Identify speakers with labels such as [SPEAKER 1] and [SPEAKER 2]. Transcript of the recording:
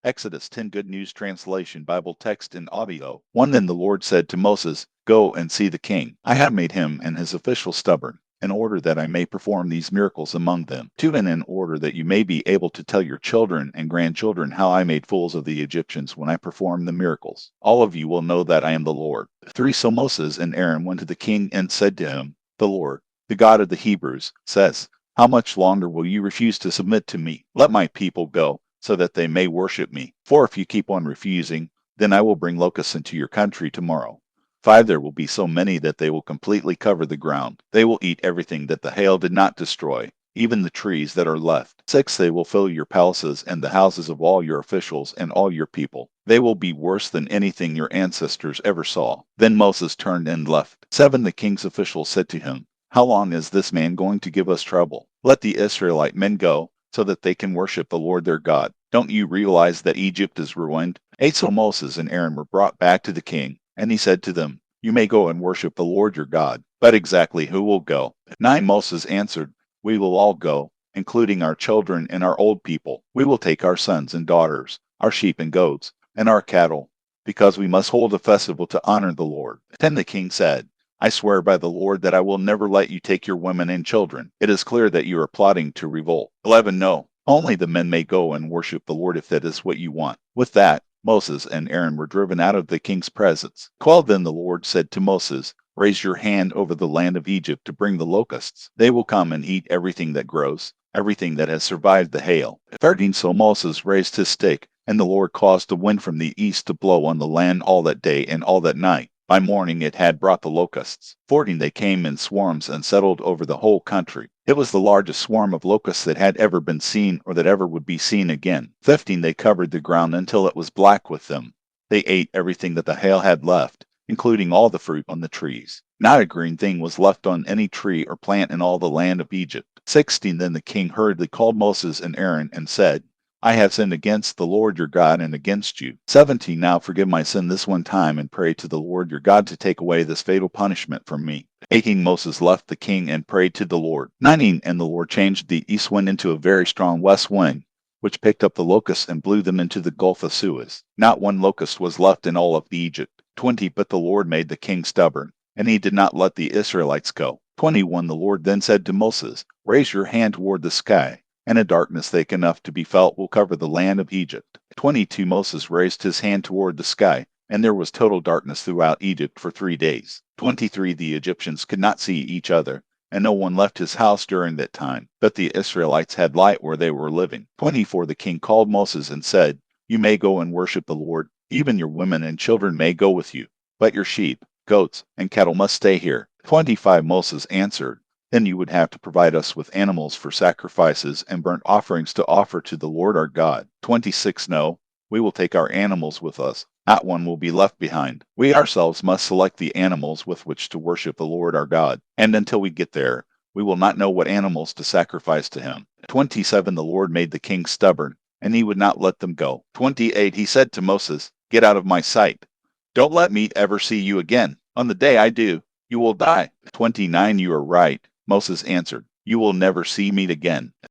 [SPEAKER 1] Exodus 10 Good News Translation Bible text and audio. 1 Then the Lord said to Moses, Go and see the king. I have made him and his officials stubborn, in order that I may perform these miracles among them. 2 And in order that you may be able to tell your children and grandchildren how I made fools of the Egyptians when I performed the miracles. All of you will know that I am the Lord. 3 So Moses and Aaron went to the king and said to him, The Lord, the God of the Hebrews, says, How much longer will you refuse to submit to me? Let my people go, so that they may worship me. For if you keep on refusing, then I will bring locusts into your country tomorrow. 5 There will be so many that they will completely cover the ground. They will eat everything that the hail did not destroy, even the trees that are left. 6 They will fill your palaces and the houses of all your officials and all your people. They will be worse than anything your ancestors ever saw. Then Moses turned and left. 7 The king's officials said to him, How long is this man going to give us trouble? Let the Israelite men go, so that they can worship the Lord their God. Don't you realize that Egypt is ruined? 8 So Moses and Aaron were brought back to the king, and he said to them, You may go and worship the Lord your God. But exactly who will go? 9 Moses answered, We will all go, including our children and our old people. We will take our sons and daughters, our sheep and goats, and our cattle, because we must hold a festival to honor the Lord. 10 The king said, I swear by the Lord that I will never let you take your women and children. It is clear that you are plotting to revolt. 11 No, only the men may go and worship the Lord if that is what you want. With that, Moses and Aaron were driven out of the king's presence. 12 Then the Lord said to Moses, Raise your hand over the land of Egypt to bring the locusts. They will come and eat everything that grows, everything that has survived the hail. 13 So Moses raised his stick, and the Lord caused a wind from the east to blow on the land all that day and all that night. By morning it had brought the locusts. 14 They came in swarms and settled over the whole country. It was the largest swarm of locusts that had ever been seen or that ever would be seen again. 15 They covered the ground until it was black with them. They ate everything that the hail had left, including all the fruit on the trees. Not a green thing was left on any tree or plant in all the land of Egypt. 16 Then the king hurriedly called Moses and Aaron and said, I have sinned against the Lord your God and against you. 17 Now forgive my sin this one time and pray to the Lord your God to take away this fatal punishment from me. 18 Moses left the king and prayed to the Lord. 19 And the Lord changed the east wind into a very strong west wind, which picked up the locusts and blew them into the Gulf of Suez. Not one locust was left in all of Egypt. 20 But the Lord made the king stubborn, and he did not let the Israelites go. 21 The Lord then said to Moses, Raise your hand toward the sky, and a darkness thick enough to be felt will cover the land of Egypt. 22 Moses raised his hand toward the sky, and there was total darkness throughout Egypt for 3 days. 23 The Egyptians could not see each other, and no one left his house during that time, but the Israelites had light where they were living. 24 The king called Moses and said, You may go and worship the Lord, even your women and children may go with you, but your sheep, goats, and cattle must stay here. 25 Moses answered, Then you would have to provide us with animals for sacrifices and burnt offerings to offer to the Lord our God. 26 No, we will take our animals with us. Not one will be left behind. We ourselves must select the animals with which to worship the Lord our God, and until we get there, we will not know what animals to sacrifice to him. 27 The Lord made the king stubborn, and he would not let them go. 28 He said to Moses, Get out of my sight. Don't let me ever see you again. On the day I do, you will die. 29 You are right. Moses answered, You will never see me again.